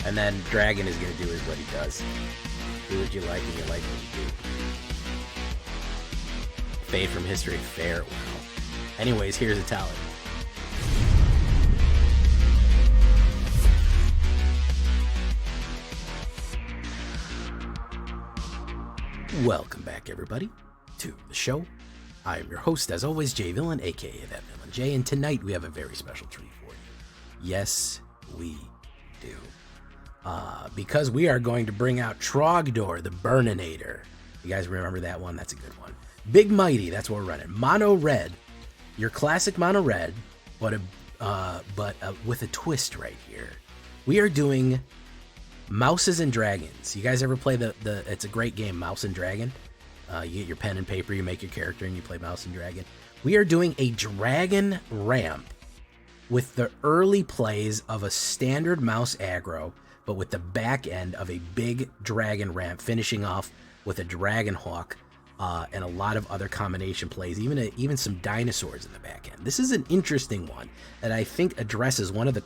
And then Dragon is going to do is what he does. Do what you like and you like what you do. Fade from history, farewell. Anyways, here's a tally. Welcome back, everybody, to the show. I am your host, as always, Jay Villain, aka That Villain Jay, and tonight we have a very special treat for you. Yes, we do. Because we are going to bring out Trogdor, the Burninator. You guys remember that one? That's a good one. Big Mighty, that's what we're running. Mono Red, your classic Mono Red, but with a twist right here. We are doing Mouses and Dragons. You guys ever play it's a great game, Mouse and Dragon? You get your pen and paper, you make your character, and you play Mouse and Dragon. We are doing a Dragon Ramp with the early plays of a standard Mouse aggro, but with the back end of a big Dragon Ramp, finishing off with a Dragon Hawk and a lot of other combination plays, even some dinosaurs in the back end. This is an interesting one that I think addresses one of the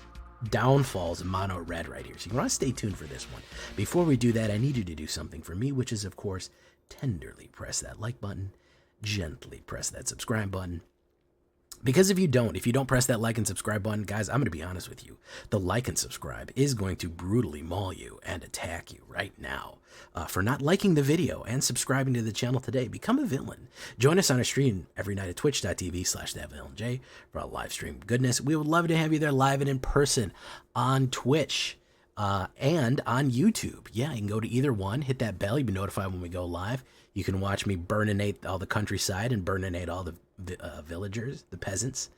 downfalls of Mono Red right here. So you want to stay tuned for this one. Before we do that, I need you to do something for me, which is, of course, tenderly press that like button, gently press that subscribe button. Because if you don't press that like and subscribe button, guys, I'm going to be honest with you. The like and subscribe is going to brutally maul you and attack you right now for not liking the video and subscribing to the channel today. Become a villain. Join us on our stream every night at twitch.tv/thatvillainej for our live stream goodness. We would love to have you there live and in person on Twitch and on YouTube. Yeah, you can go to either one, hit that bell, you'll be notified when we go live. You can watch me burninate all the countryside and burninate all the villagers, the peasants.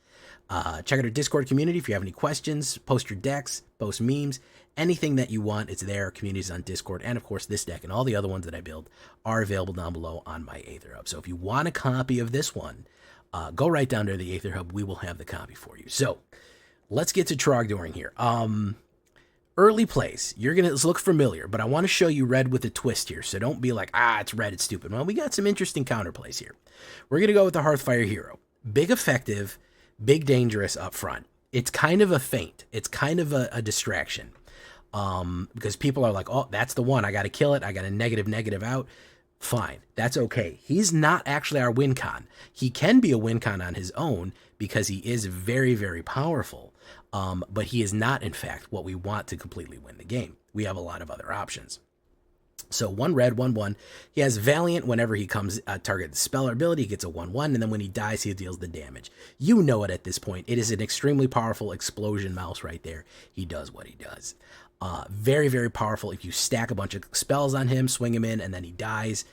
Check out our Discord community if you have any questions. Post your decks, post memes, anything that you want. It's there. Communities on Discord, and of course this deck and all the other ones that I build are available down below on my Aether Hub. So if you want a copy of this one, go right down to the Aether Hub. We will have the copy for you. So let's get to Trogdoring here. Early plays, you're going to look familiar, but I want to show you red with a twist here, so don't be like, it's red, it's stupid. Well, we got some interesting counterplays here. We're going to go with the Hearthfire Hero. Big effective, big dangerous up front. It's kind of a feint. It's kind of a distraction because people are like, oh, that's the one. I got to kill it. I got a negative out. Fine, that's okay. He's not actually our win con. He can be a win con on his own because he is very, very powerful. But he is not, in fact, what we want to completely win the game. We have a lot of other options. So 1 red, 1/1. He has Valiant. Whenever he comes target the spell or ability, he gets a 1/1, and then when he dies, he deals the damage. You know it at this point. It is an extremely powerful explosion mouse right there. He does what he does. Very, very powerful. If you stack a bunch of spells on him, swing him in, and then he dies,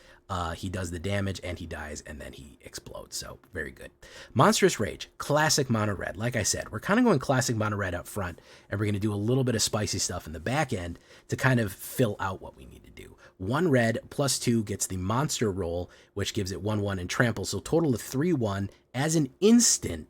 he does the damage, and he dies, and then he explodes. So, very good. Monstrous Rage, classic Mono Red. Like I said, we're kind of going classic Mono Red up front, and we're going to do a little bit of spicy stuff in the back end to kind of fill out what we need to do. 1 red plus 2 gets the monster roll, which gives it 1/1 and trample. So, total of 3/1 as an instant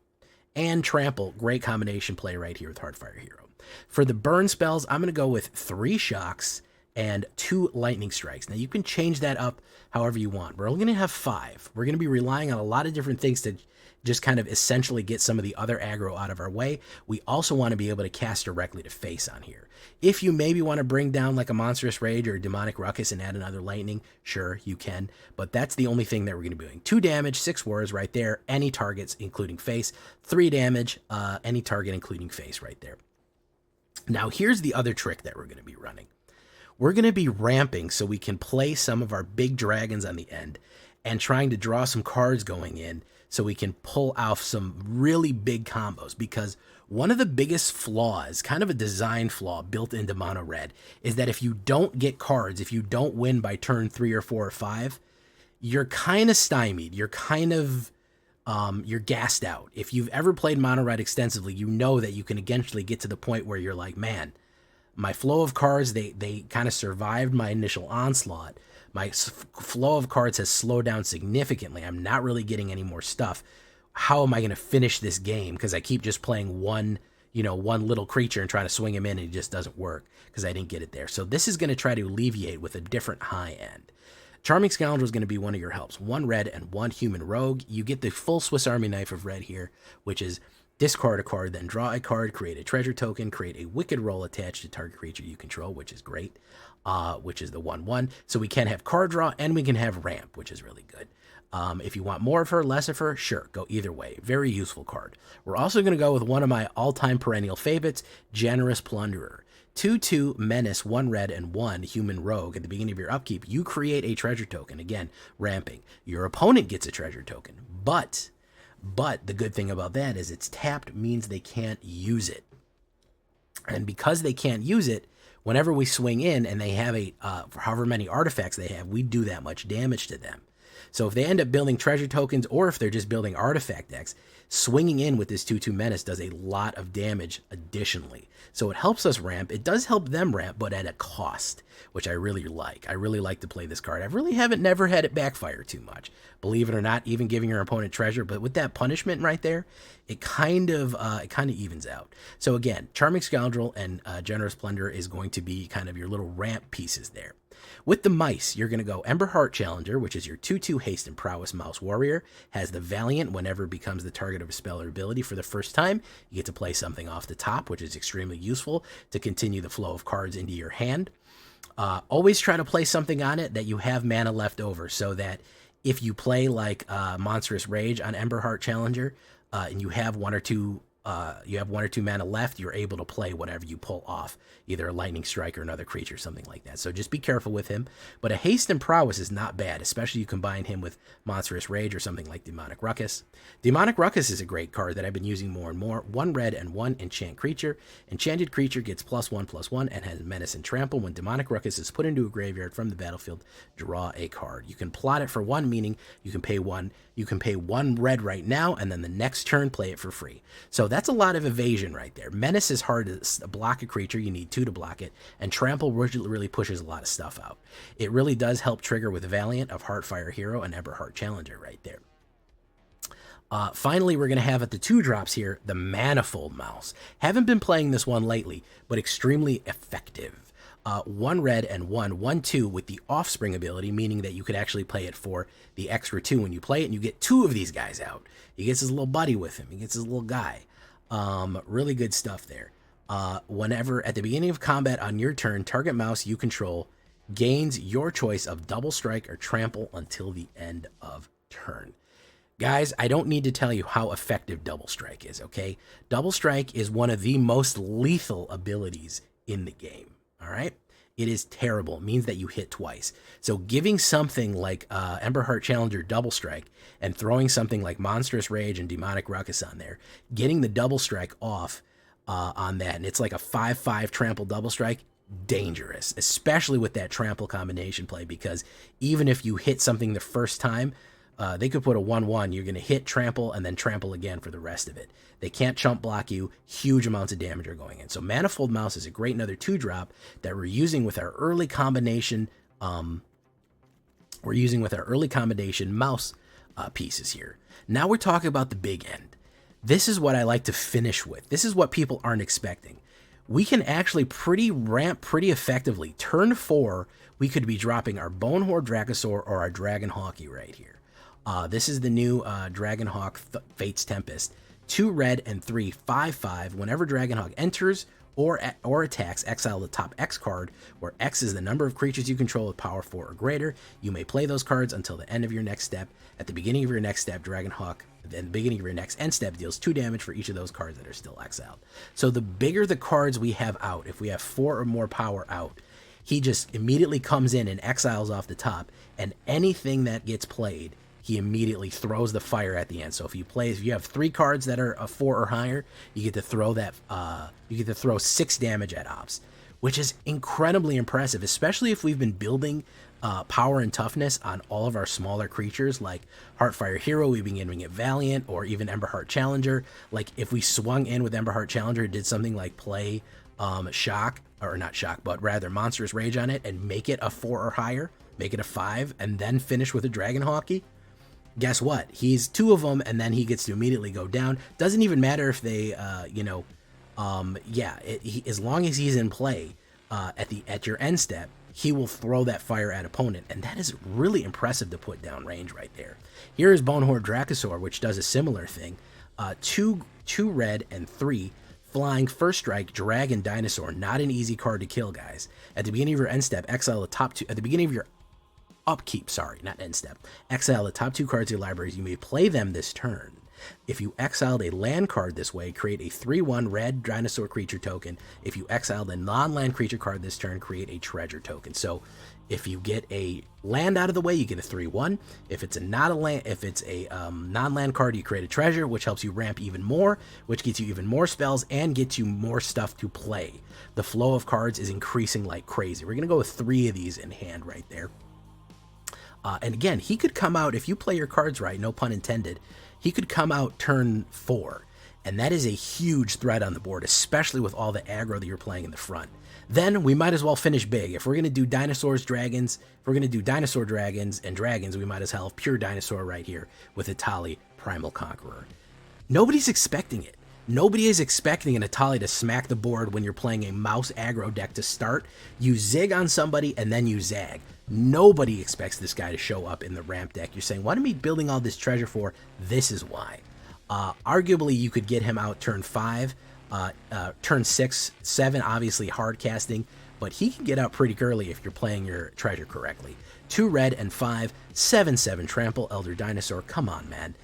and trample. Great combination play right here with Hearthfire Hero. For the burn spells, I'm going to go with 3 shocks and 2 lightning strikes. Now you can change that up however you want. We're only going to have 5. We're going to be relying on a lot of different things to just kind of essentially get some of the other aggro out of our way. We also want to be able to cast directly to face on here. If you maybe want to bring down like a Monstrous Rage or a Demonic Ruckus and add another lightning, sure, you can. But that's the only thing that we're going to be doing. 2 damage, 6 words right there. Any targets, including face. 3 damage, any target, including face right there. Now here's the other trick that we're going to be running. We're going to be ramping so we can play some of our big dragons on the end and trying to draw some cards going in so we can pull off some really big combos, because one of the biggest flaws, kind of a design flaw built into Mono Red, is that if you don't get cards, if you don't win by turn 3 or 4 or 5, you're kind of stymied. You're kind of you're gassed out. If you've ever played Mono Red extensively, you know that you can eventually get to the point where you're like, man, my flow of cards, they kind of survived my initial onslaught. My flow of cards has slowed down significantly. I'm not really getting any more stuff. How am I going to finish this game? Because I keep just playing one little creature and trying to swing him in, and it just doesn't work because I didn't get it there. So this is going to try to alleviate with a different high end. Charming Scoundrel is going to be one of your helps. 1 red and 1 human rogue. You get the full Swiss Army knife of red here, which is discard a card, then draw a card, create a treasure token, create a wicked roll attached to target creature you control, which is great, which is the 1/1. So we can have card draw and we can have ramp, which is really good. If you want more of her, less of her, sure, go either way. Very useful card. We're also going to go with one of my all-time perennial favorites, Generous Plunderer. 2/2 Menace, 1 red and 1 Human Rogue. At the beginning of your upkeep, you create a treasure token. Again, ramping. Your opponent gets a treasure token, but the good thing about that is it's tapped means they can't use it. And because they can't use it, whenever we swing in and they have however many artifacts they have, we do that much damage to them. So if they end up building treasure tokens or if they're just building artifact decks, swinging in with this 2/2 Menace does a lot of damage additionally. So it helps us ramp. It does help them ramp, but at a cost, which I really like. I really like to play this card. Never had it backfire too much. Believe it or not, even giving your opponent treasure, but with that punishment right there, it kind of evens out. So again, Charming Scoundrel and Generous Plunderer is going to be kind of your little ramp pieces there. With the mice, you're going to go Emberheart Challenger, which is your 2/2 Haste and Prowess Mouse Warrior. Has the Valiant whenever it becomes the target of a spell or ability for the first time. You get to play something off the top, which is extremely useful to continue the flow of cards into your hand. Always try to play something on it that you have mana left over, so that if you play like Monstrous Rage on Emberheart Challenger, and you have one or two mana left, you're able to play whatever you pull off, either a Lightning Strike or another creature, something like that. So just be careful with him. But a Haste and Prowess is not bad, especially you combine him with Monstrous Rage or something like Demonic Ruckus. Demonic Ruckus is a great card that I've been using more and more. 1 red and 1 enchant creature. Enchanted creature gets +1/+1 and has Menace and Trample. When Demonic Ruckus is put into a graveyard from the battlefield, draw a card. You can plot it for 1, meaning you can pay 1. You can pay 1 red right now, and then the next turn play it for free. So that's a lot of evasion right there. Menace is hard to block a creature. You need 2 to block it. And Trample really pushes a lot of stuff out. It really does help trigger with Valiant of Heartfire Hero and Emberheart Challenger right there. Finally, we're going to have at the 2 drops here, the Manifold Mouse. Haven't been playing this one lately, but extremely effective. 1 red and 1/1/2 with the Offspring ability, meaning that you could actually play it for the extra 2 when you play it, and you get 2 of these guys out. He gets his little buddy with him. He gets his little guy. Really good stuff there. Whenever at the beginning of combat on your turn, target mouse you control gains your choice of Double Strike or Trample until the end of turn. Guys, I don't need to tell you how effective Double Strike is, okay? Double Strike is one of the most lethal abilities in the game. All right, it is terrible. It means that you hit twice. So giving something like Emberheart Challenger Double Strike and throwing something like Monstrous Rage and Demonic Ruckus on there, getting the Double Strike off on that, and it's like a 5/5 Trample Double Strike, dangerous, especially with that Trample combination play, because even if you hit something the first time, they could put a 1/1, you're going to hit, trample, and then trample again for the rest of it. They can't chump block you. Huge amounts of damage are going in. So Manifold Mouse is a great another 2-drop that we're using with our early combination. Mouse pieces here. Now we're talking about the big end. This is what I like to finish with. This is what people aren't expecting. We can actually ramp pretty effectively. Turn 4, we could be dropping our Bonehorde Dracosaur or our Dragonhawk right here. This is the new Dragonhawk Fate's Tempest. 2 red and 3 5/5. Whenever Dragonhawk enters or attacks, exile the top X card, where X is the number of creatures you control with power 4 or greater. You may play those cards until the end of your next step. At the beginning of your next step, Dragonhawk, then the beginning of your next end step, deals 2 damage for each of those cards that are still exiled. So the bigger the cards we have out, if we have 4 or more power out, he just immediately comes in and exiles off the top, and anything that gets played, he immediately throws the fire at the end. So if you have 3 cards that are a 4 or higher, you get to throw 6 damage at ops, which is incredibly impressive, especially if we've been building power and toughness on all of our smaller creatures like Heartfire Hero. We've been giving it Valiant, or even Emberheart Challenger. Like if we swung in with Emberheart Challenger, did something like play Monstrous Rage on it and make it a 4 or higher, make it a 5, and then finish with a Dragonhawk. Guess what? He's 2 of them, and then he gets to immediately go down. Doesn't even matter if they, as long as he's in play at your end step, he will throw that fire at opponent, and that is really impressive to put down range right there. Here is Bonehorde Dracosaur, which does a similar thing. Two red and 3 flying first strike dragon dinosaur. Not an easy card to kill, guys. At the beginning of your end step, exile the top 2. At the beginning of your upkeep, sorry, not end step. Exile the top 2 cards of your libraries. You may play them this turn. If you exiled a land card this way, create a 3/1 red dinosaur creature token. If you exiled a non-land creature card this turn, create a treasure token. So if you get a land out of the way, you get a 3/1. If it's a non-land card, you create a treasure, which helps you ramp even more, which gets you even more spells and gets you more stuff to play. The flow of cards is increasing like crazy. We're going to go with 3 of these in hand right there. And again, he could come out, if you play your cards right, no pun intended, he could come out turn 4. And that is a huge threat on the board, especially with all the aggro that you're playing in the front. Then we might as well finish big. If we're going to do dinosaurs, dragons, if we're going to do dinosaur dragons and dragons, we might as well have pure dinosaur right here with Etali, Primal Conqueror. Nobody's expecting it. Nobody is expecting an Etali to smack the board when you're playing a mouse aggro deck to start. You zig on somebody and then you zag. Nobody expects this guy to show up in the ramp deck. You're saying, what am I building all this treasure for? This is why. Arguably, you could get him out turn 5, turn 6, 7, obviously hard casting, but he can get out pretty early if you're playing your treasure correctly. 2 red and 5, 7/7 trample Elder Dinosaur. Come on, man.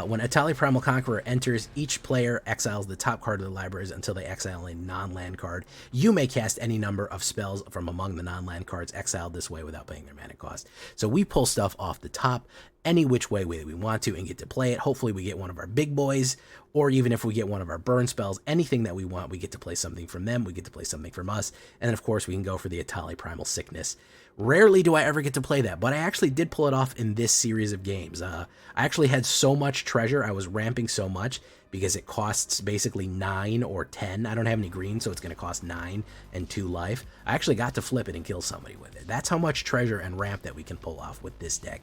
When Etali Primal Conqueror enters, each player exiles the top card of the libraries until they exile a non-land card. You may cast any number of spells from among the non-land cards exiled this way without paying their mana cost. So we pull stuff off the top any which way we want to and get to play it. Hopefully we get one of our big boys, or even if we get one of our burn spells, anything that we want, we get to play something from them, we get to play something from us, and then of course we can go for the Etali Primal Sickness. Rarely do I ever get to play that, but I actually did pull it off in this series of games. I actually had so much treasure, I was ramping so much, because it costs basically 9 or 10. I don't have any green, so it's going to cost 9 and 2 life. I actually got to flip it and kill somebody with it. That's how much treasure and ramp that we can pull off with this deck.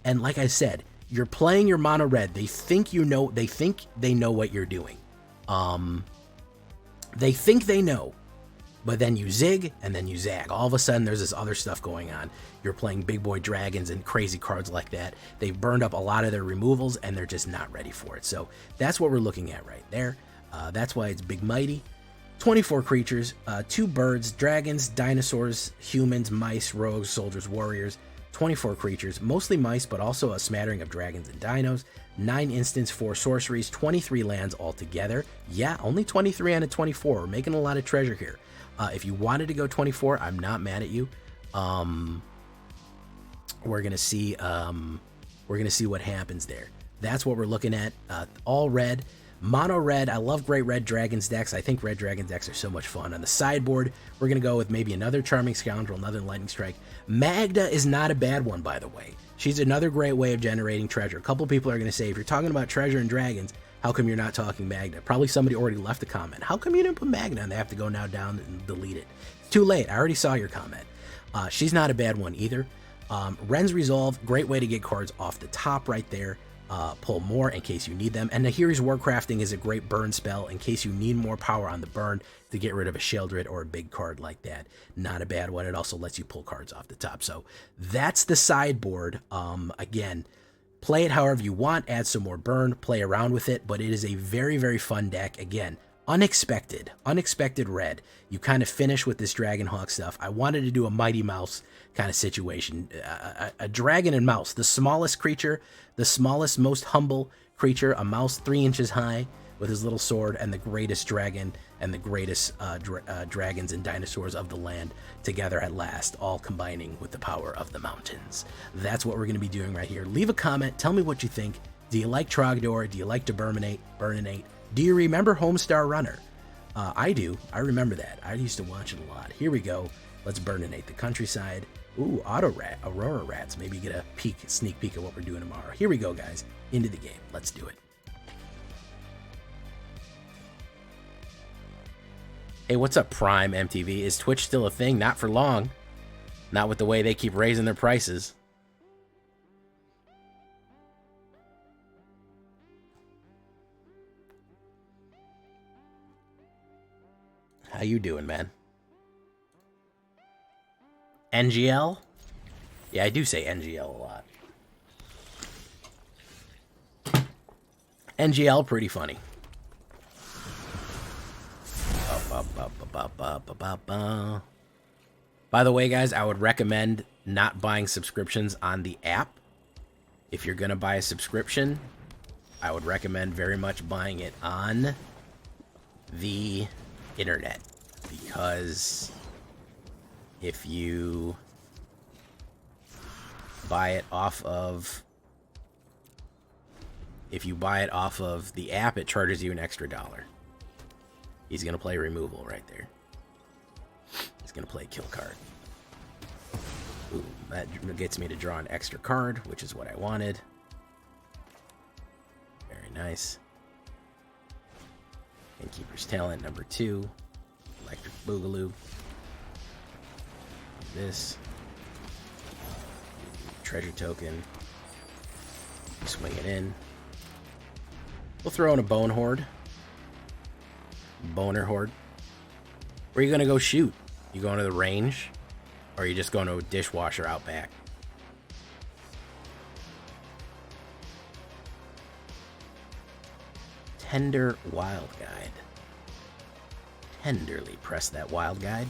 And like I said, you're playing your mono red. They think they know what you're doing. They think they know, but then you zig and then you zag. All of a sudden there's this other stuff going on. You're playing big boy dragons and crazy cards like that. They've burned up a lot of their removals and they're just not ready for it. So that's what we're looking at right there. That's why it's big mighty. 24 creatures, 2 birds, dragons, dinosaurs, humans, mice, rogues, soldiers, warriors. 24 creatures, mostly mice, but also a smattering of dragons and dinos. 9 instants, 4 sorceries, 23 lands altogether. Yeah, only 23 on a 24. We're making a lot of treasure here. If you wanted to go 24, I'm not mad at you. We're gonna see what happens there. That's what we're looking at. All red. Mono red, I love Great Red Dragons decks. I think Red Dragon decks are so much fun. On the sideboard, we're going to go with maybe another Charming Scoundrel, another Lightning Strike. Magda is not a bad one, by the way. She's another great way of generating treasure. A couple people are going to say, if you're talking about treasure and dragons, how come you're not talking Magda? Probably somebody already left a comment. How come you didn't put Magda? And they have to go now down and delete it. It's too late. I already saw your comment. She's not a bad one either. Ren's Resolve, great way to get cards off the top right there. Pull more in case you need them. And Nahiri's Warcrafting is a great burn spell in case you need more power on the burn to get rid of a Sheoldred or a big card like that. Not a bad one. It also lets you pull cards off the top. So that's the sideboard. Again, play it however you want. Add some more burn. Play around with it. But it is a very, very fun deck. Again, unexpected red. You kind of finish with this Dragonhawk stuff. I wanted to do a Mighty Mouse kind of situation. A dragon and mouse, the smallest creature, the smallest, most humble creature, a mouse 3 inches high with his little sword, and the greatest dragon and the greatest dragons and dinosaurs of the land together at last, all combining with the power of the mountains. That's what we're going to be doing right here. Leave a comment. Tell me what you think. Do you like Trogdor? Do you like to Burninate? Do you remember Homestar Runner? I do. I remember that. I used to watch it a lot. Here we go. Let's Burninate the countryside. Ooh, Aurora Rats. Maybe get a sneak peek of what we're doing tomorrow. Here we go, guys. Into the game. Let's do it. Hey, what's up, Prime MTV? Is Twitch still a thing? Not for long. Not with the way they keep raising their prices. How you doing, man? NGL? Yeah, I do say NGL a lot. NGL, pretty funny. By the way, guys, I would recommend not buying subscriptions on the app. If you're going to buy a subscription, I would recommend very much buying it on the internet. Because if you buy it off of the app, it charges you an extra $1. He's going to play removal right there. He's going to play kill card. Ooh, that gets me to draw an extra card, which is what I wanted. Very nice. Innkeeper's Talent number 2. Electric Boogaloo. This. Treasure token. Swing it in. We'll throw in a Bone Horde. Boner Horde. Where are you going to go shoot? You going to the range? Or are you just going to a dishwasher out back? Tender Wild Guide. Tenderly press that Wild Guide.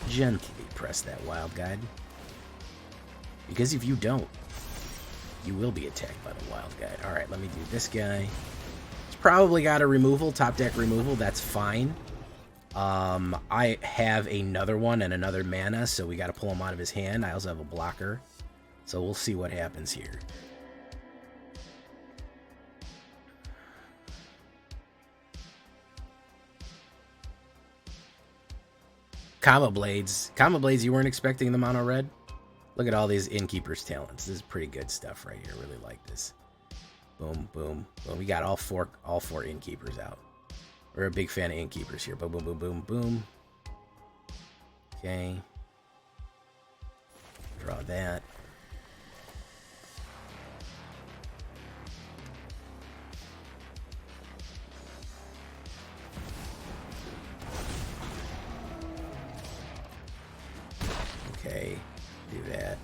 Gently press that Wild Guide. Because if you don't, you will be attacked by the Wild Guide. Alright, let me do this guy. It's probably got a removal, top deck removal. That's fine. I have another one and another mana, so we got to pull him out of his hand. I also have a blocker. So we'll see what happens here. Kama Blades. Kama Blades, you weren't expecting the mono red? Look at all these Innkeeper's Talents. This is pretty good stuff right here. I really like this. Boom, boom, boom. We got all four Innkeepers out. We're a big fan of Innkeepers here. Boom, boom, boom, boom, boom. Okay. Draw that. Okay. Do that.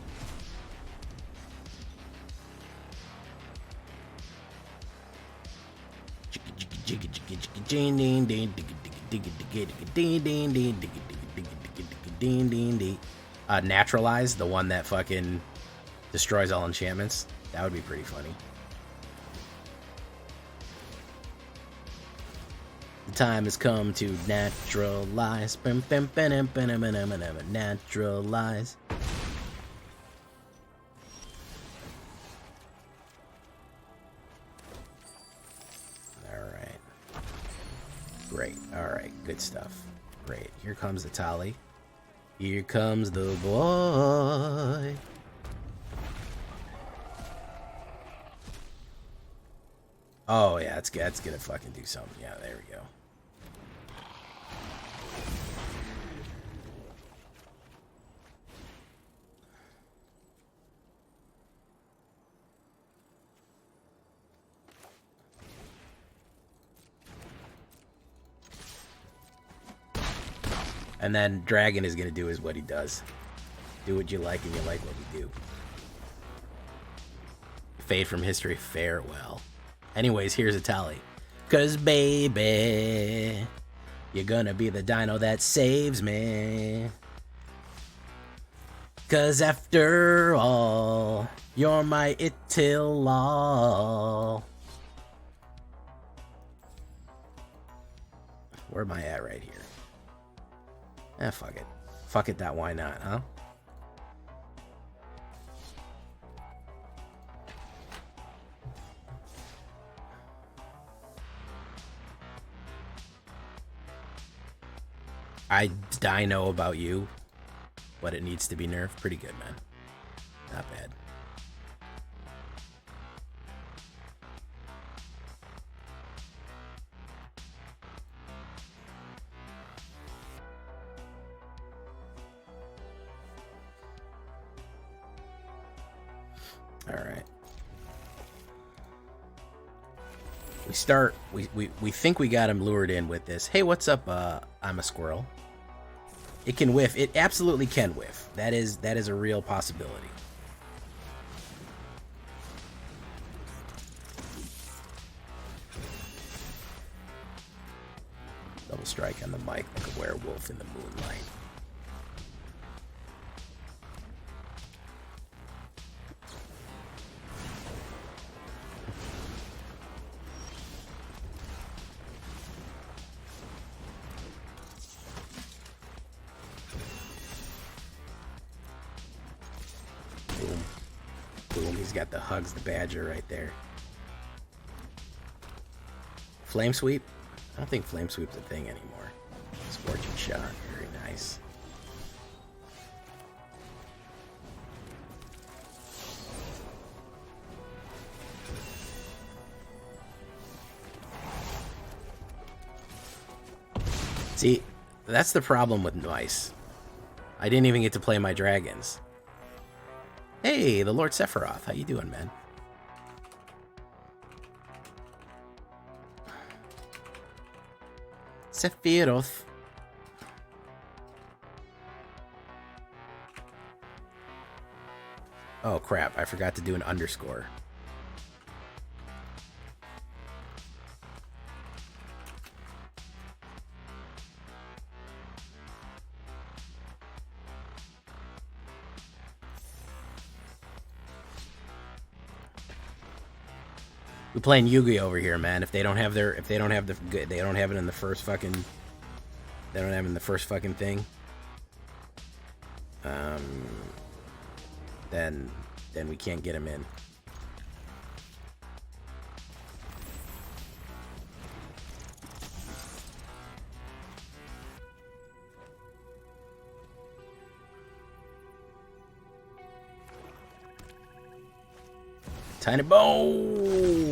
Naturalize, the one that fucking destroys all enchantments. That would be pretty funny. The time has come to naturalize. Naturalize. Great. Alright, good stuff. Great. Here comes the Tali. Here comes the boy. Oh, yeah, that's gonna fucking do something. Yeah, there we go. And then Dragon is going to do is what he does. Do what you like and you like what you do. Fade from history, farewell. Anyways, here's a Tali. 'Cause baby, you're gonna be the dino that saves me. 'Cause after all, you're my Itil-all. Where am I at right here? Fuck it. Fuck it that why not, huh? I know about you, but it needs to be nerfed. Pretty good, man. Not bad. Alright. We think we got him lured in with this. Hey, what's up, I'm a squirrel. It can whiff. It absolutely can whiff. That is a real possibility. Double strike on the mic like a werewolf in the moonlight. Boom. Boom. He's got the Hugs the Badger right there. Flame Sweep? I don't think Flame Sweep's a thing anymore. Scorching Shot. Very nice. See, that's the problem with Mice. I didn't even get to play my dragons. Hey, the Lord Sephiroth. How you doing, man? Sephiroth. Oh, crap. I forgot to do an underscore. We're playing Yugi over here, man. If they don't have it in the first fucking, they don't have it in the first fucking thing. Then we can't get him in. Tiny Bones.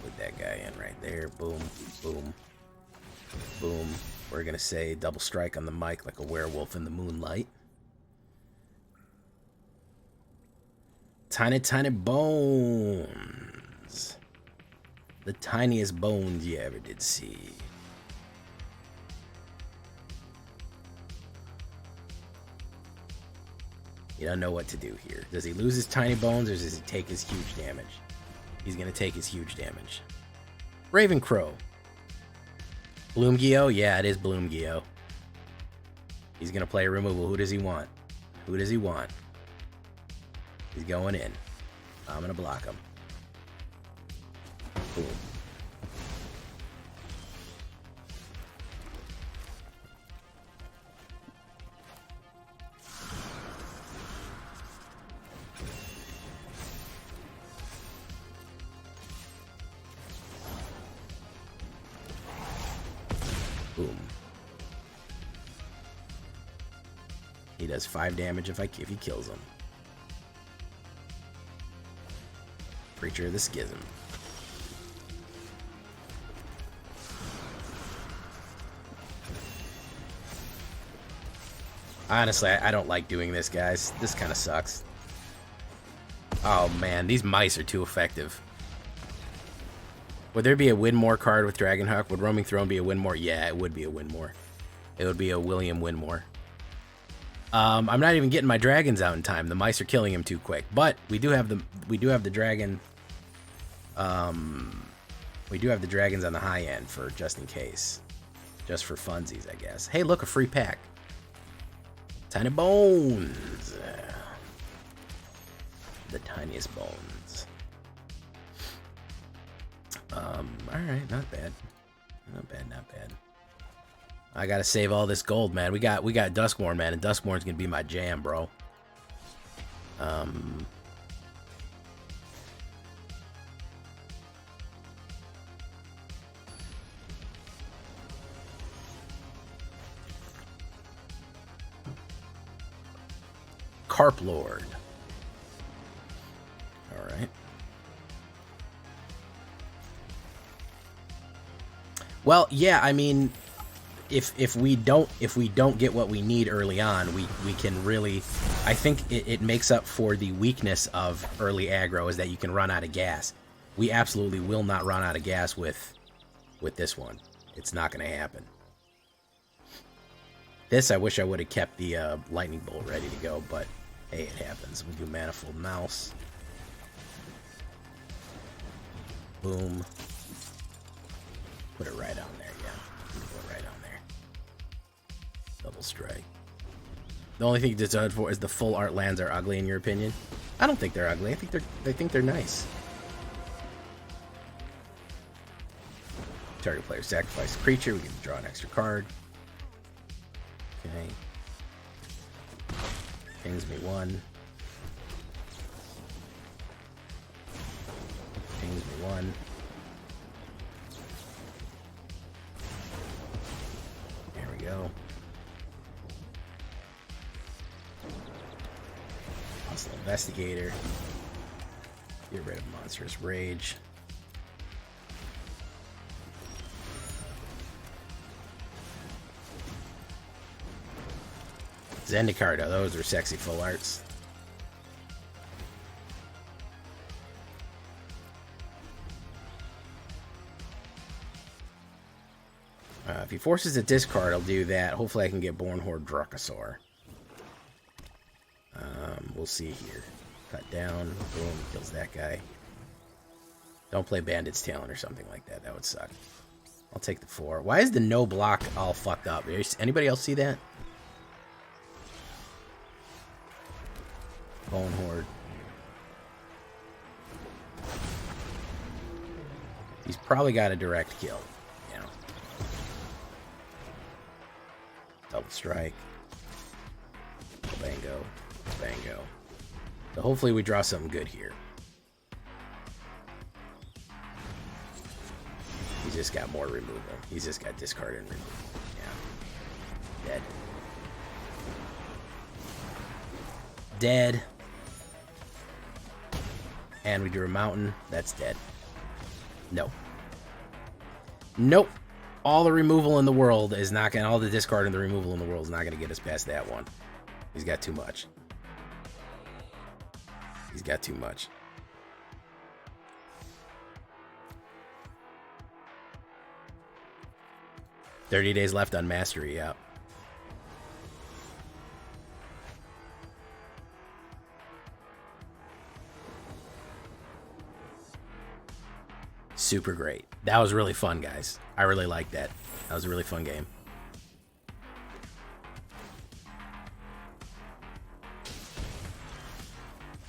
Put that guy in right there. Boom, boom, boom. We're gonna say double strike on the mic like a werewolf in the moonlight. Tiny, tiny bones. The tiniest bones you ever did see. You don't know what to do here. Does he lose his tiny bones or does he take his huge damage? He's going to take his huge damage. Ravencrow. Bloomgio? Yeah, it is Bloomgio. He's going to play a removal. Who does he want? Who does he want? He's going in. I'm going to block him. Boom. Boom. He does 5 damage if he kills him. Preacher of the Schism. Honestly, I don't like doing this, guys. This kind of sucks. Oh man, these mice are too effective. Would there be a Winmore card with Dragonhawk? Would Roaming Throne be a Winmore? Yeah, it would be a Winmore. It would be a William Winmore. I'm not even getting my dragons out in time. The mice are killing him too quick. But we do have the dragon. We do have the dragons on the high end for just in case, just for funsies, I guess. Hey, look, a free pack. Tiny bones. The tiniest bones. Alright, not bad. Not bad, not bad. I gotta save all this gold, man. We got Duskmourn, man, and Duskmourn's gonna be my jam, bro. Carp Lord. Alright. Well, yeah, I mean, if we don't get what we need early on, we can really, I think it makes up for the weakness of early aggro is that you can run out of gas. We absolutely will not run out of gas with this one. It's not going to happen. This, I wish I would have kept the lightning bolt ready to go, but hey, it happens. We do Manifold Mouse. Boom. Put it right on there, yeah. Put it right on there. Double strike. The only thing it's done for is the full art lands are ugly, in your opinion? I don't think they're ugly. I think they're nice. Target player sacrifice a creature. We get to draw an extra card. Okay. Pings me 1. Pings me 1. There we go. Hostile Investigator. Get rid of Monstrous Rage. Zendikar, those are sexy full arts. If he forces a discard, I'll do that. Hopefully I can get Bornhorde Drukosaur. We'll see here. Cut down. Boom. Kills that guy. Don't play Bandit's Talon or something like that. That would suck. I'll take the 4. Why is the no block all fucked up? Anybody else see that? Bornhorde. He's probably got a direct kill. Yeah. Double strike. Bango. Bango. So hopefully we draw something good here. He's just got more removal. He's just got discard and removal. Yeah. Dead. Dead. And we drew a mountain. That's dead. No. Nope. All the removal in the world is not going to... All the discard and the removal in the world is not going to get us past that one. He's got too much. He's got too much. $30 days left on Mastery, yeah. Super great. That was really fun, guys. I really liked that. That was a really fun game.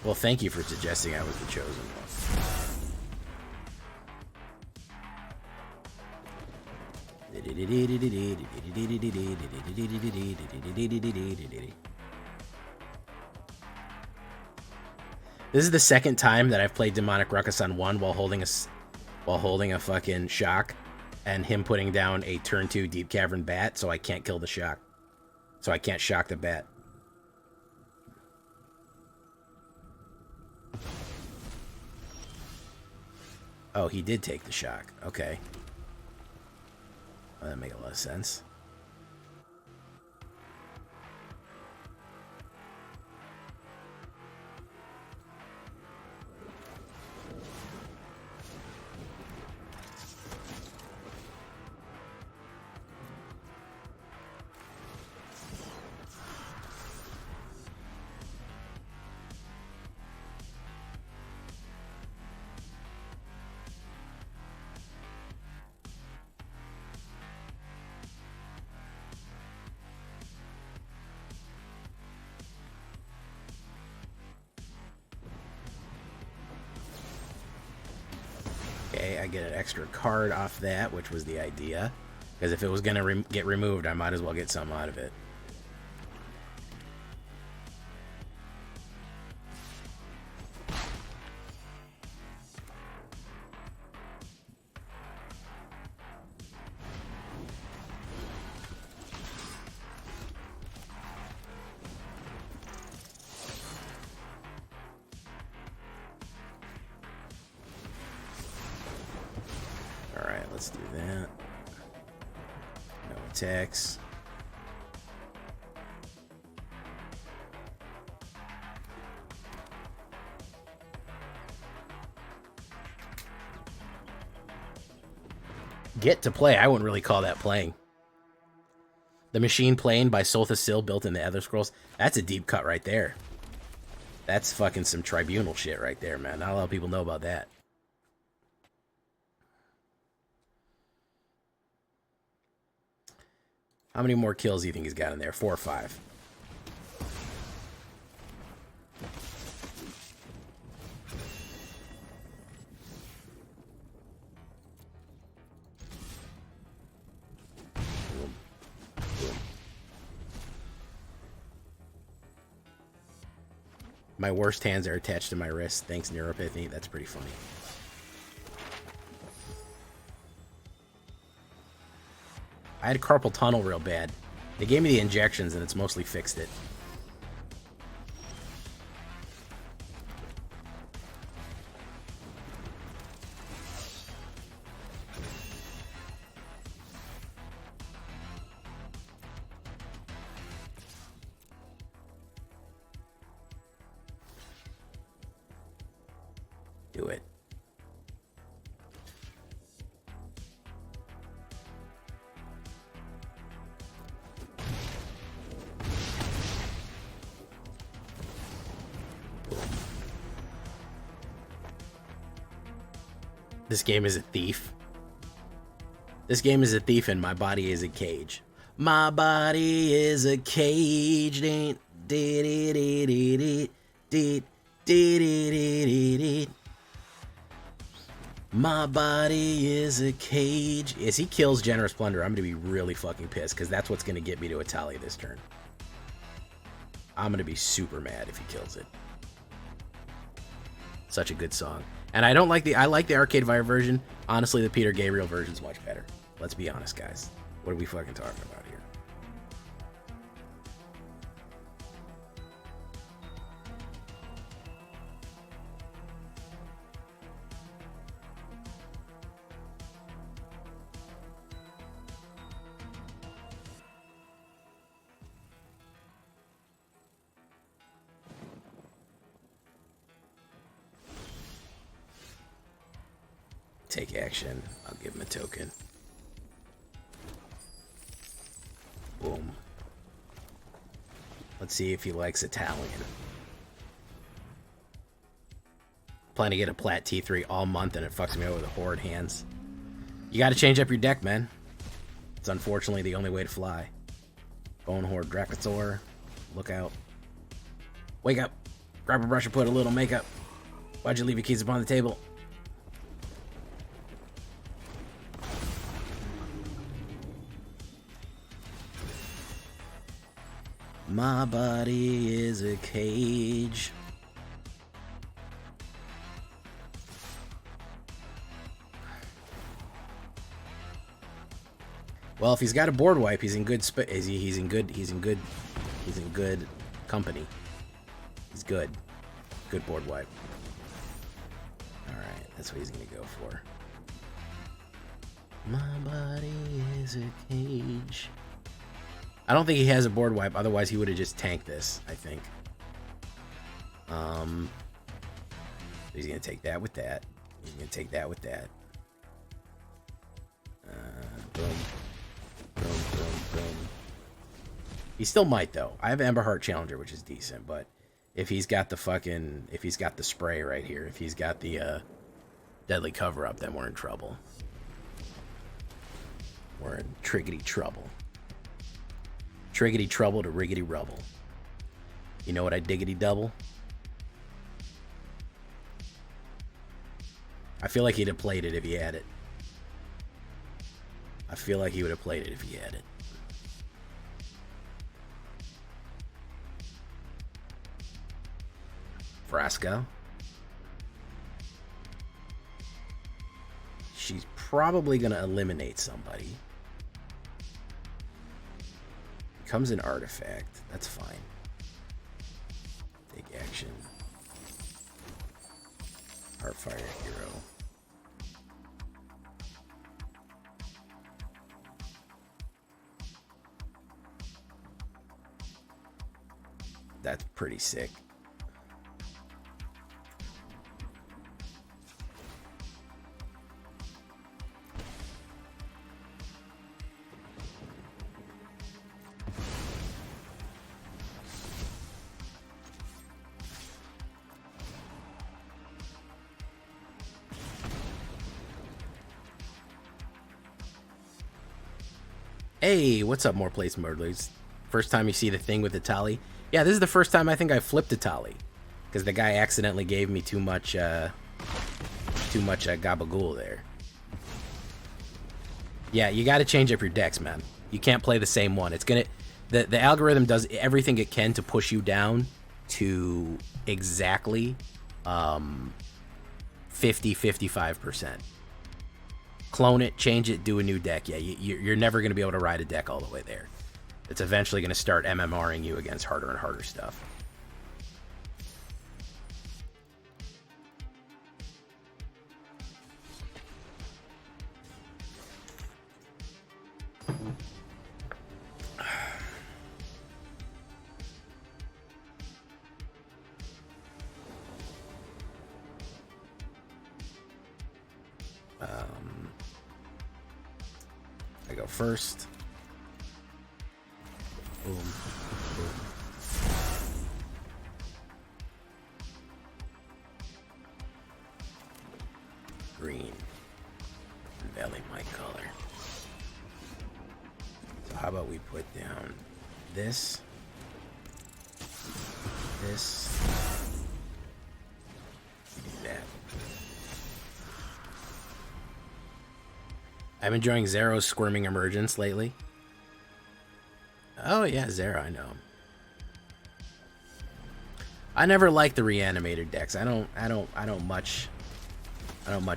Well, thank you for suggesting I was the chosen one. This is the second time that I've played Demonic Ruckus on 1 while holding a fucking shock, and him putting down a turn 2 Deep Cavern Bat, so I can't kill the shock. So I can't shock the bat. Oh, he did take the shock. Okay. Well, that makes a lot of sense. Okay, I get an extra card off that, which was the idea. Because if it was going to get removed, I might as well get something out of it. Alright, let's do that. No attacks. Get to play. I wouldn't really call that playing. The Machine Plane by Solthus Sil, built in the Elder Scrolls. That's a deep cut right there. That's fucking some tribunal shit right there, man. Not a lot of people know about that. How many more kills do you think he's got in there? 4 or 5? My worst hands are attached to my wrist. Thanks, Neuropathy. That's pretty funny. I had carpal tunnel real bad. They gave me the injections and it's mostly fixed it. Do it. This game is a thief. This game is a thief and my body is a cage. My body is a cage. My body is a cage. As he kills Generous Plunder, I'm going to be really fucking pissed because that's what's going to get me to a tally this turn. I'm going to be super mad if he kills it. Such a good song. And I like the Arcade Fire version. Honestly, the Peter Gabriel version's much better. Let's be honest, guys. What are we fucking talking about here? Take action. I'll give him a token. Boom. Let's see if he likes Italian. Plan to get a Plat T3 all month and it fucks me over with the Horde hands. You gotta change up your deck, man. It's unfortunately the only way to fly. Bone Horde Dracosaur. Look out. Wake up. Grab a brush and put a little makeup. Why'd you leave your keys upon the table? My body is a cage. Well, if he's got a board wipe, he's in good he's in good company. He's good. Good board wipe. All right, that's what he's gonna go for. My body is a cage. I don't think he has a board wipe, otherwise he would have just tanked this, I think. He's going to take that with that. He's going to take that with that. Boom. Boom, boom, boom. He still might, though. I have Emberheart Challenger, which is decent, but if he's got the spray right here, if he's got the Deadly Cover-Up, then we're in trouble. We're in triggity trouble. Triggity trouble to riggity rubble. You know what I diggity double? I feel like he'd have played it if he had it. I feel like he would have played it if he had it. Frasco. She's probably going to eliminate somebody. Becomes an artifact. That's fine. Take action. Heartfire Hero. That's pretty sick. Hey, what's up, More Place Murderers? First time you see the thing with the tally? Yeah, this is the first time I think I flipped a tally. Because the guy accidentally gave me too much gabagool there. Yeah, you gotta change up your decks, man. You can't play the same one. It's gonna... The algorithm does everything it can to push you down to exactly 50-55%. Clone it, change it, do a new deck. Yeah, you're never going to be able to ride a deck all the way there. It's eventually going to start MMRing you against harder and harder stuff. I go first. Boom, boom. Green. Valley my color. So how about we put down this, that. I'm enjoying Zero's Squirming Emergence lately. Oh yeah, Zero, I know. I never liked the reanimator decks. I don't much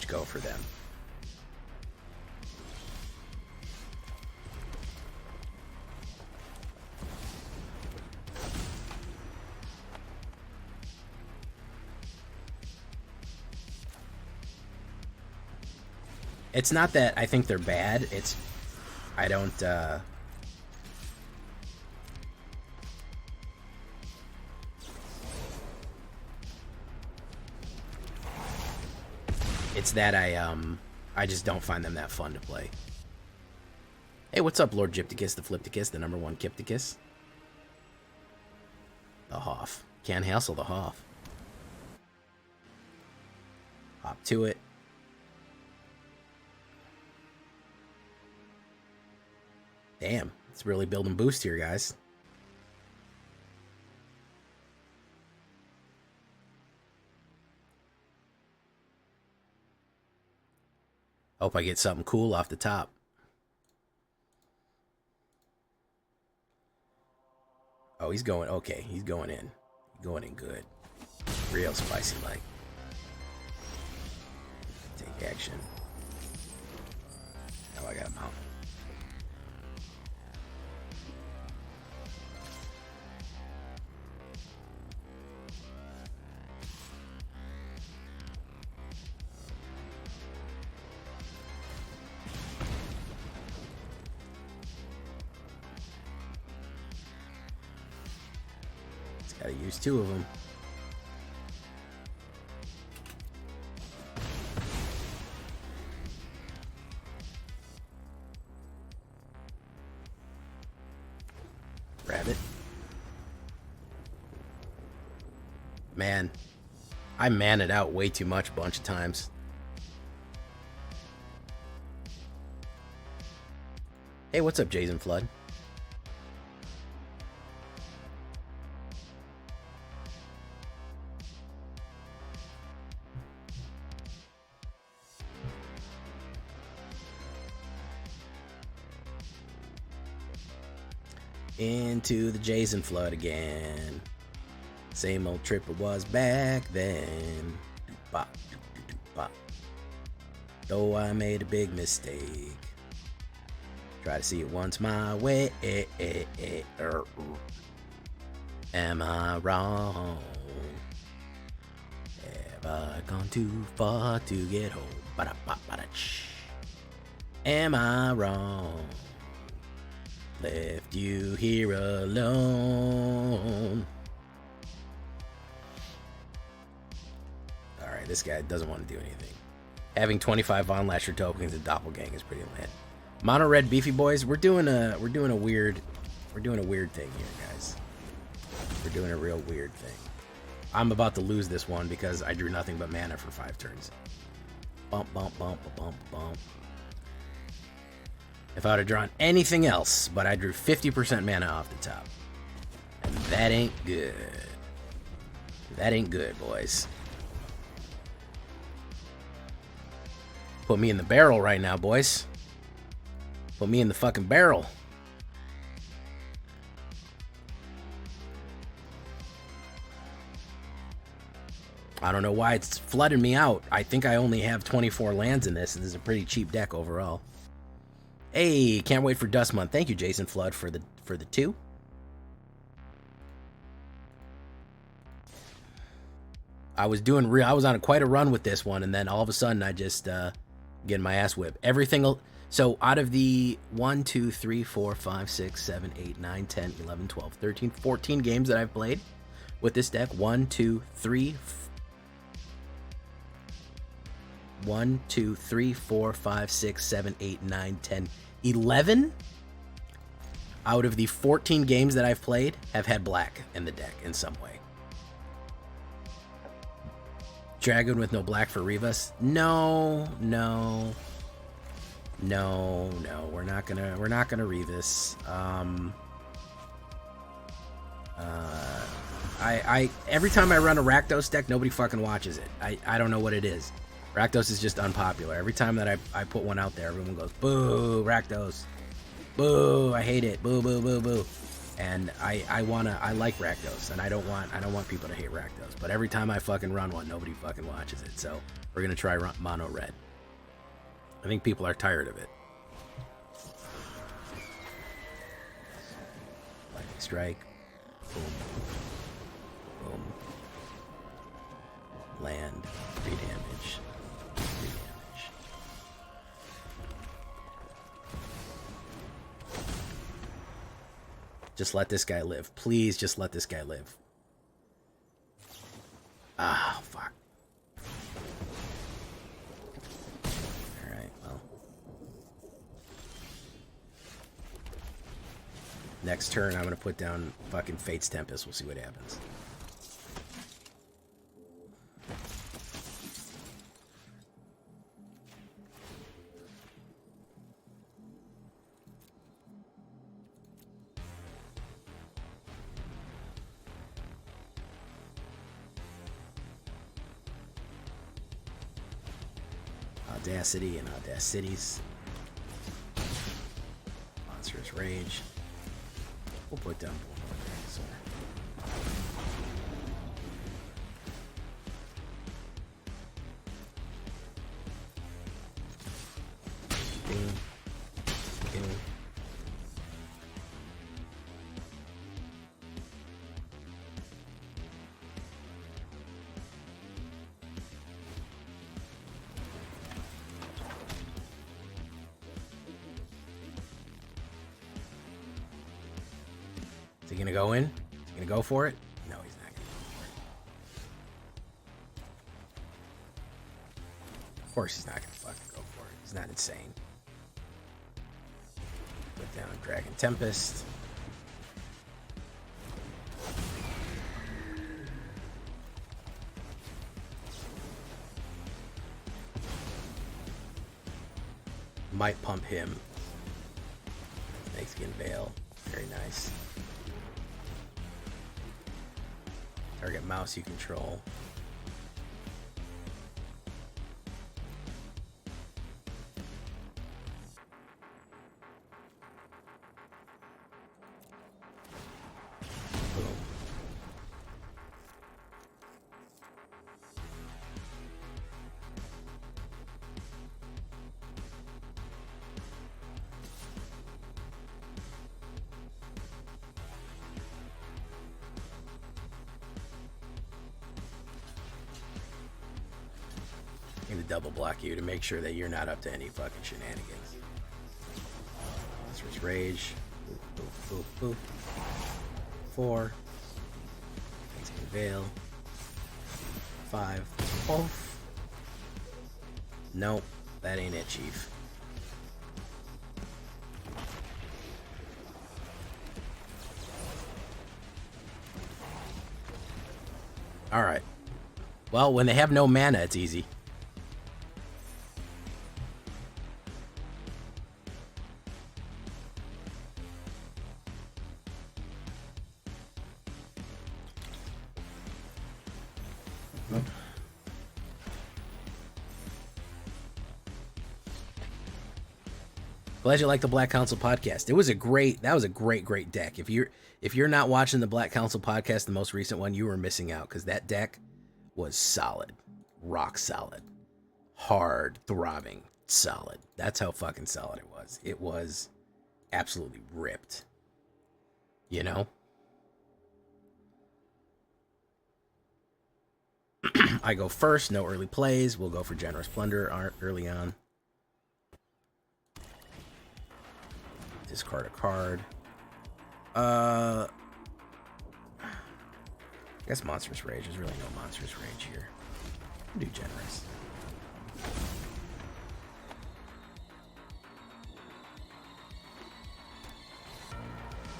go for them. It's not that I think they're bad. It's I don't it's that I just don't find them that fun to play. Hey, what's up, Lord Gypticus, the Flipticus, the #1 Kipticus? The Hoff. Can't hassle the Hoff. Hop to it. Damn, it's really building boost here, guys. Hope I get something cool off the top. Oh, he's going, okay, he's going in. Going in good. Real spicy like. Take action. Oh, I got a mount. Gotta use 2 of them. Rabbit. Man, I man it out way too much a bunch of times. Hey, what's up, Jason Flood? Into the Jason Flood again. Same old trip it was back then. Bop, bop. Though I made a big mistake. Try to see it once my way. Am I wrong? Have I gone too far to get home? Am I wrong? Left you here alone. Alright, this guy doesn't want to do anything. Having 25 Von Lasher tokens and Doppelgang is pretty lit. Mono Red Beefy Boys, we're doing a weird thing here, guys. We're doing a real weird thing. I'm about to lose this one because I drew nothing but mana for 5 turns. Bump, bump, bump, bump, bump. if I would have drawn anything else, but I drew 50% mana off the top. And that ain't good. That ain't good, boys. Put me in the barrel right now, boys. Put me in the fucking barrel. I don't know why it's flooding me out. I think I only have 24 lands in this, and this is a pretty cheap deck overall. Hey, can't wait for Dust Month. Thank you, Jason Flood, for the 2. I was on quite a run with this one, and then all of a sudden I just getting my ass whipped. Everything. So out of the 1, 2, 3, 4, 5, 6, 7, 8, 9, 10, 11, 12, 13, 14 games that I've played with this deck, 1, 2, 3, 4, 5, 6, 7, 8, 9, 10, 11 out of the 14 games that I've played have had black in the deck in some way. Dragon with no black for Rivas? No. We're not gonna Rivas. I every time I run a Rakdos deck, nobody fucking watches it. I don't know what it is. Rakdos is just unpopular. Every time that I put one out there, everyone goes, boo, Rakdos. Boo, I hate it. Boo, boo, boo, boo. And I like Rakdos, and I don't want people to hate Rakdos. But every time I fucking run one, nobody fucking watches it. So we're gonna try mono red. I think people are tired of it. Lightning strike. Boom. Boom. Land. 3 damage. 3 damage. Just let this guy live. Please just let this guy live. Ah, fuck. Alright, well. Next turn, I'm going to put down fucking Fate's Tempest. We'll see what happens. Audacity and Audacities. Monstrous Rage. We'll put down one more Dinosaur. Boom. Boom. Is he gonna go in? Is he gonna go for it? No, he's not gonna go for it. Of course he's not gonna fucking go for it. He's not insane. Put down Dragon Tempest. Might pump him. Snakeskin Veil. Very nice. Target mouse you control. Boom. I'm gonna double block you to make sure that you're not up to any fucking shenanigans. Monstrous Rage. Boop, boop, boop, boop. 4. Snakeskin Veil. 5. Oh. Nope, that ain't it, Chief. Alright. Well, when they have no mana, it's easy. Glad you like the Black Council podcast. That was a great deck. If you're not watching the Black Council podcast, the most recent one, you were missing out because that deck was solid, rock solid, hard, throbbing, solid. That's how fucking solid it was. It was absolutely ripped. You know? I go first, no early plays. We'll go for Generous Plunder early on. Discard a card. I guess Monstrous Rage. There's really no Monstrous Rage here. I'll do Generous.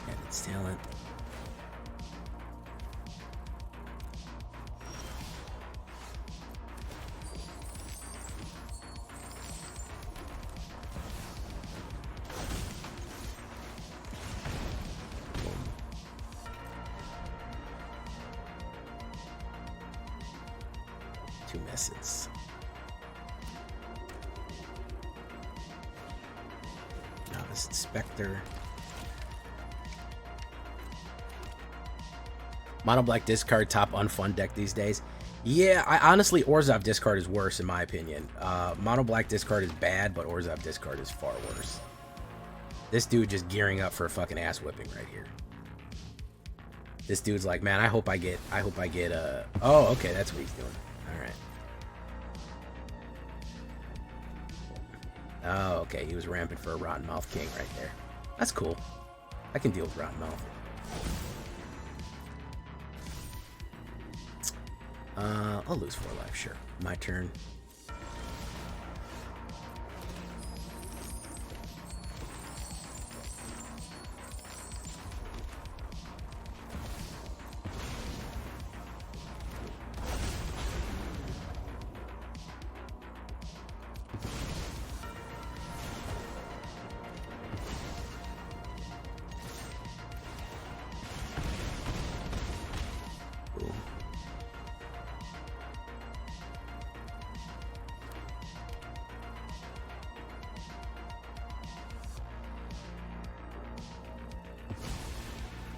And its talent. Two misses. Now this Inspector. Mono Black discard, top unfun deck these days. Yeah, honestly, Orzhov discard is worse in my opinion. Mono Black discard is bad, but Orzhov discard is far worse. This dude just gearing up for a fucking ass whipping right here. This dude's like, man, I hope I get oh, okay, that's what he's doing. Alright. Oh, okay, he was ramping for a Rottenmouth King right there. That's cool. I can deal with Rottenmouth. I'll lose 4 life, sure. My turn.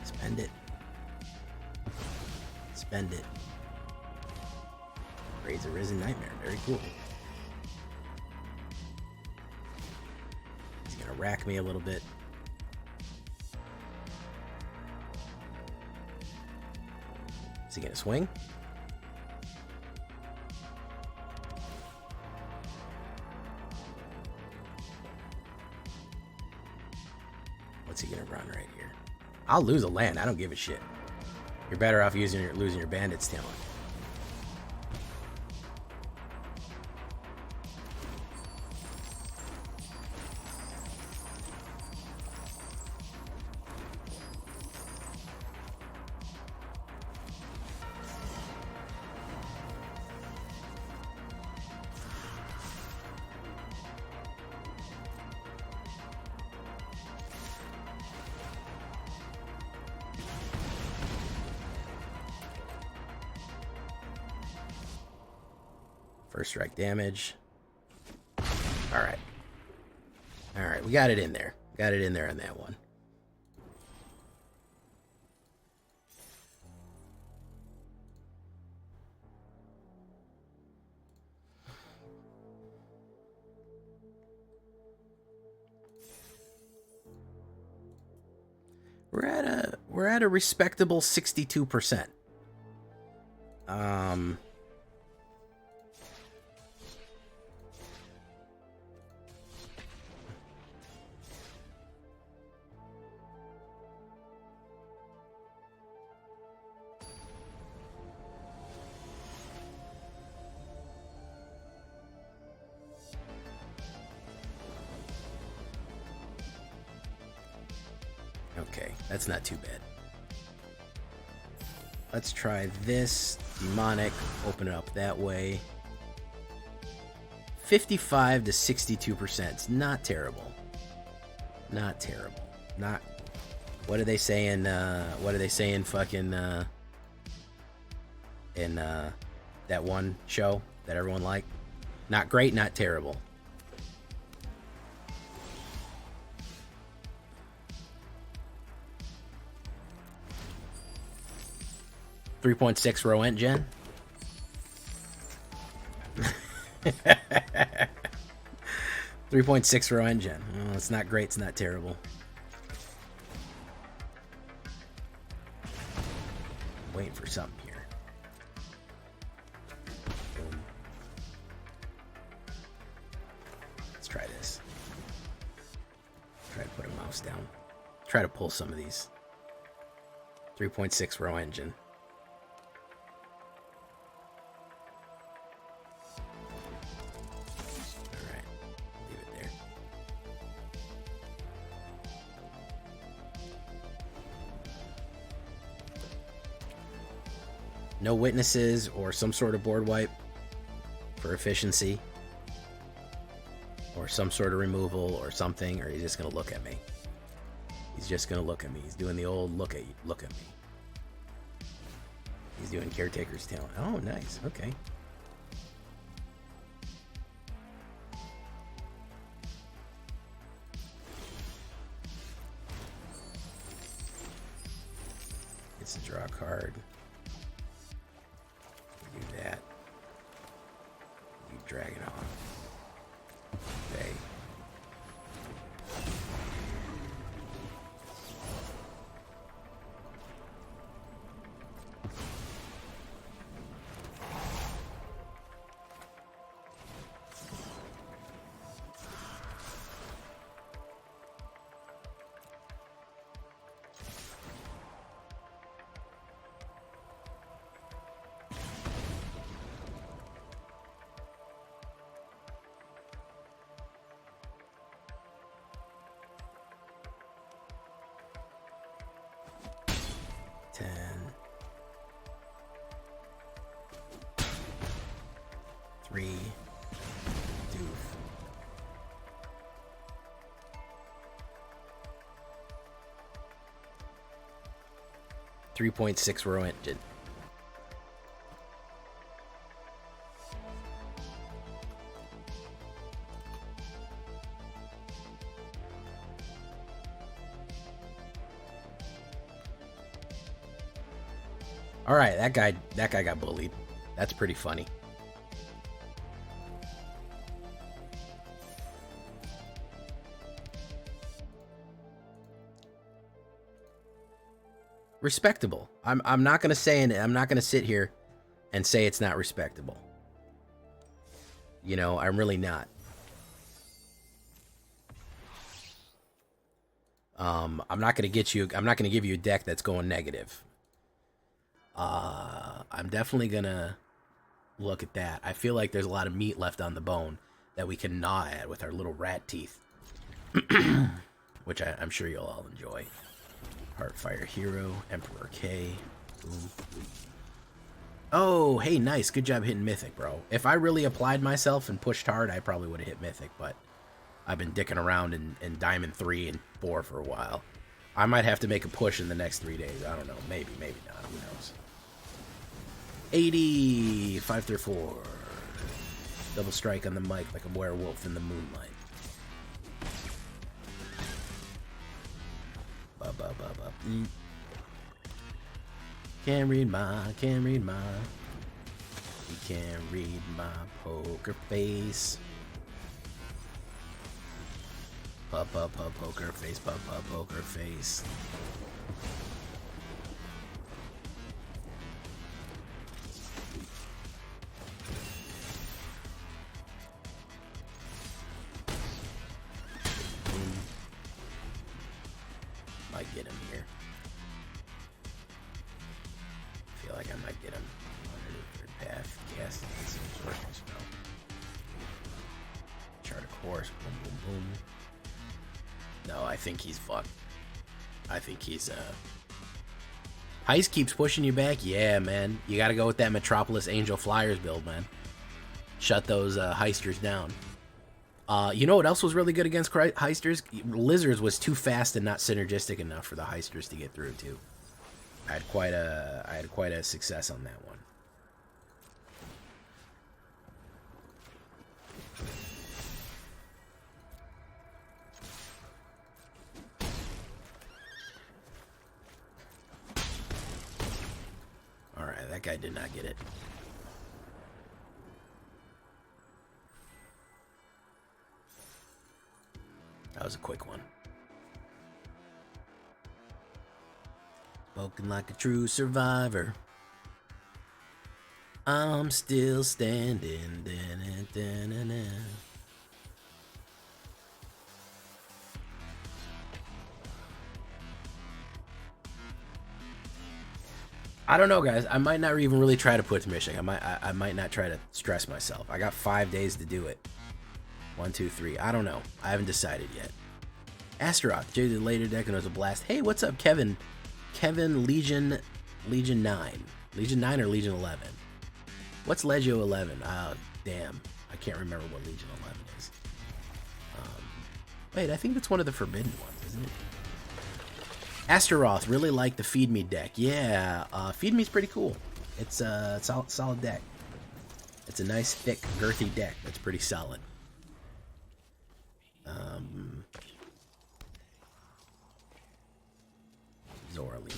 Spend it. Spend it. Raise a Risen Nightmare. Very cool. He's gonna rack me a little bit. Is he gonna swing? What's he gonna run right here? I'll lose a land. I don't give a shit. You're better off losing your Bandit's talent. First strike damage. Alright. Alright, we got it in there. Got it in there on that one. We're at a respectable 62%. Okay, that's not too bad. Let's try this. Demonic. Open it up that way. 55 to 62%. It's not terrible. Not terrible. Not... What are they saying? What are they saying fucking... in that one show that everyone liked? Not great, not terrible. 3.6 row ent gen. 3.6 row ent gen. Well, it's not great, it's not terrible. I'm waiting for something here. Boom. Let's try this. Try to put a mouse down. Try to pull some of these. 3.6 row engine. Alright, leave it there. No witnesses or some sort of board wipe for efficiency. Or some sort of removal or something, or he's just gonna look at me. He's just gonna look at me. He's doing the old look at me. He's doing Caretaker's Talent. Oh, nice. Okay. It's a draw card. Do that. You drag it off. Okay. Three. Doof. .6 row engine. All right, that guy got bullied. That's pretty funny. Respectable. I'm not gonna say it. I'm not gonna sit here and say it's not respectable. You know, I'm really not. I'm not gonna get you. I'm not gonna give you a deck that's going negative. I'm definitely gonna look at that. I feel like there's a lot of meat left on the bone that we can gnaw at with our little rat teeth, which I'm sure you'll all enjoy. Heartfire Hero, Emperor K. Boom. Oh, hey, nice. Good job hitting Mythic, bro. If I really applied myself and pushed hard, I probably would have hit Mythic, but I've been dicking around in Diamond 3 and 4 for a while. I might have to make a push in the next 3 days. I don't know. Maybe, maybe not. Who knows? 80, 5 through 4. Double strike on the mic like a werewolf in the moonlight. Can't read my, you can't read my poker face. Poker face, poker face. Might get him here. I feel like I might get him underneath third path. Yes, that's an absorption spell. Chart a course. Boom, boom, boom. No, I think he's fucked. I think he's Heist keeps pushing you back. Yeah, man. You gotta go with that Metropolis Angel Flyers build, man. Shut those heisters down. You know what else was really good against heisters? Lizards was too fast and not synergistic enough for the heisters to get through too. I had quite a success on that one. All right, That guy did not get it. That was a quick one. Spoken like a true survivor. I'm still standing. Da-na-na-na-na. I don't know, guys. I might not even really try to put Mishing. I might not try to stress myself. I got 5 days to do it. 1, 2, 3. I don't know. I haven't decided yet. Astaroth, Jay the later deck and it was a blast. Hey, what's up, Kevin? Kevin Legion 9. Legion 9 or Legion 11? What's Legio 11? Damn. I can't remember what Legion 11 is. Wait, I think that's one of the forbidden ones, isn't it? Astaroth, really like the Feed Me deck. Yeah, Feed Me's pretty cool. It's a solid deck. It's a nice, thick, girthy deck that's pretty solid. Zorali,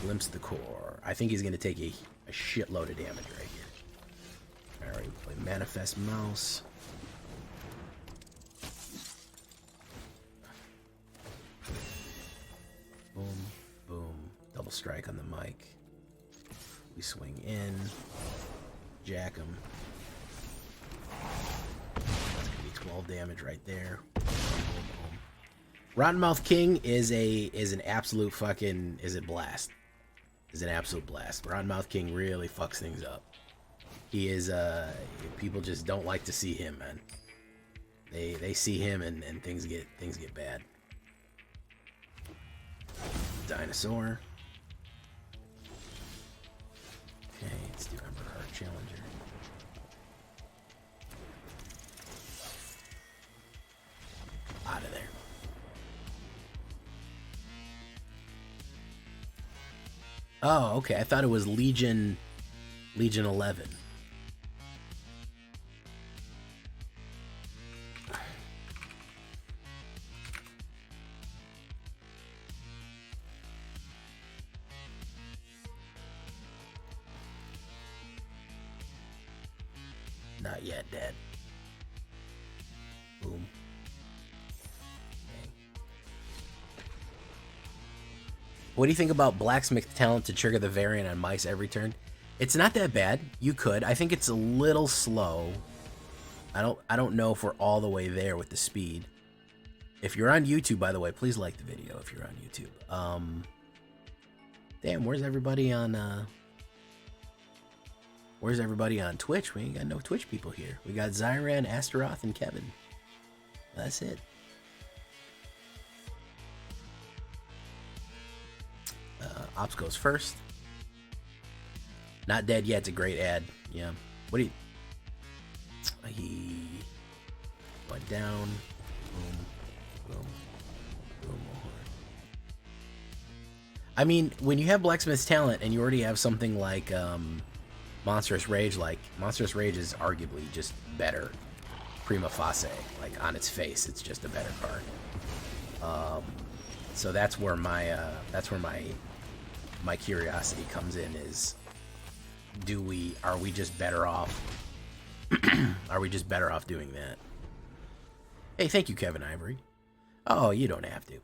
Glimpse the Core. I think he's going to take a shitload of damage right here. Alright, we play Manifest Mouse. Boom, boom. Double strike on the mic. We swing in. Jack him. That's gonna be 12 damage right there. Boom, boom, boom. Rottenmouth King is an absolute fucking blast. Is an absolute blast. Rottenmouth King really fucks things up. He is people just don't like to see him, man. They see him and things get bad. Dinosaur. Okay, let's do Emberheart Challenger. Out of there. Oh, okay. I thought it was Legion 11. Not yet, Dad. Boom. Okay. What do you think about Blacksmith talent to trigger the variant on mice every turn? It's not that bad. You could. I think it's a little slow. I don't know if we're all the way there with the speed. If you're on YouTube, by the way, please like the video if you're on YouTube. Damn, where's everybody on Twitch? We ain't got no Twitch people here. We got Zyran, Astaroth, and Kevin. That's it. Ops goes first. Not dead yet. It's a great ad. Yeah. What do you... He went down. Boom. Boom. Boom. I mean, when you have Blacksmith's talent and you already have something like Monstrous Rage, like Monstrous Rage is arguably just better prima facie. Like on its face, it's just a better card. So that's where my curiosity comes in is, are we just better off? Are we just better off doing that? Hey, thank you, Kevin Ivory. Oh, you don't have to.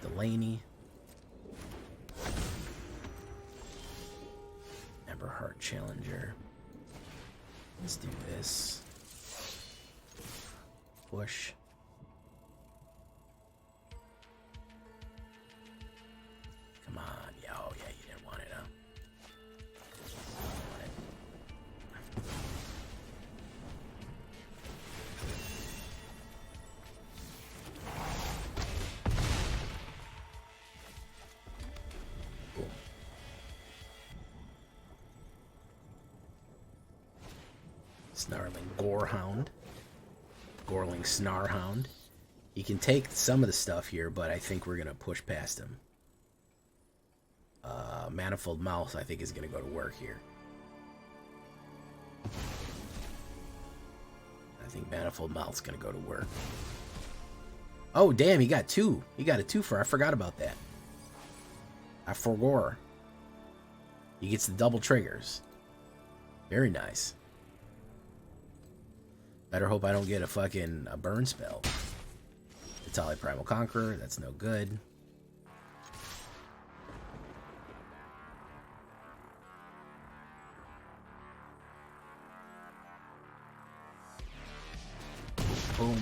Delaney. Emberheart Challenger. Let's do this. Push. Come on. Yeah, oh yeah, you didn't want it, huh? Boom. Snarling Gorehound. Gorling Snarhound. He can take some of the stuff here, but I think we're going to push past him. Manifold Mouth, I think, is going to go to work here. I think Manifold Mouth's going to go to work. Oh, damn, he got two. He got a twofer. I forgot about that. I forgot. He gets the double triggers. Very nice. Better hope I don't get a burn spell. Vitaly Primal Conqueror, that's no good. Boom.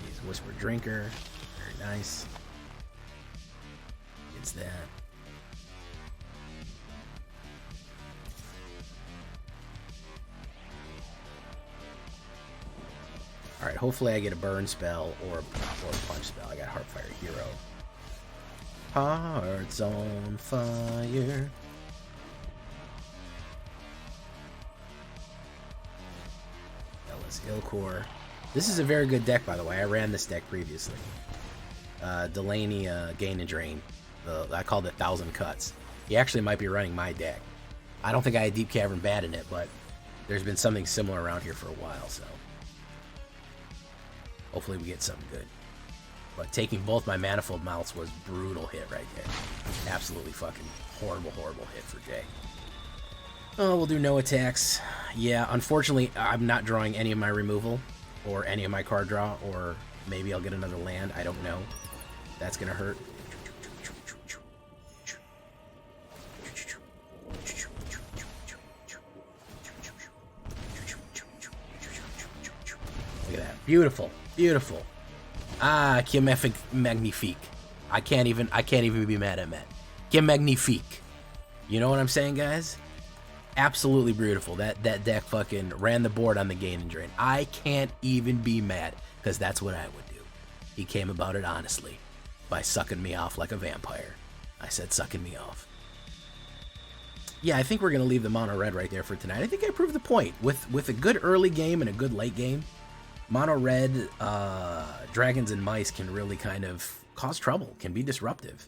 He's Whisper Drinker. Very nice. Gets that. Alright, hopefully I get a burn spell or a punch spell. I got Heartfire Hero. Hearts on fire. Ellis Ilkor. This is a very good deck, by the way. I ran this deck previously. Delaney Gain and Drain. I called it 1,000 Cuts. He actually might be running my deck. I don't think I had Deep Cavern Bat in it, but there's been something similar around here for a while, so hopefully we get something good. But taking both my Manifold Mouths was brutal hit right there. Absolutely fucking horrible, horrible hit for Jay. Oh, we'll do no attacks. Yeah, unfortunately, I'm not drawing any of my removal or any of my card draw, or maybe I'll get another land. I don't know. That's gonna hurt. Look at that. Beautiful. Beautiful. Ah, Que Magnifique. I can't even be mad at Matt. Que Magnifique. You know what I'm saying, guys? Absolutely beautiful. That deck fucking ran the board on the Gain and Drain. I can't even be mad, because that's what I would do. He came about it honestly, by sucking me off like a vampire. I said sucking me off. Yeah, I think we're going to leave the mono red right there for tonight. I think I proved the point. With a good early game and a good late game, mono red dragons and mice can really kind of cause trouble, can be disruptive.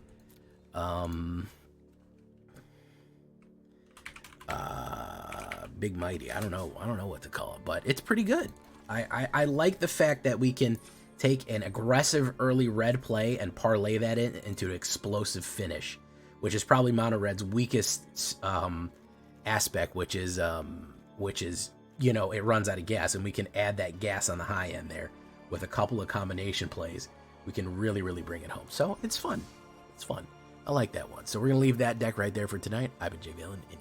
Big Mighty, I don't know what to call it, but it's pretty good. I like the fact that we can take an aggressive early red play and parlay that into an explosive finish, which is probably mono red's weakest aspect, which is you know, it runs out of gas, and we can add that gas on the high end there with a couple of combination plays. We can really bring it home. So it's fun. It's fun. I like that one. So we're gonna leave that deck right there for tonight. I've been Jay Villain, and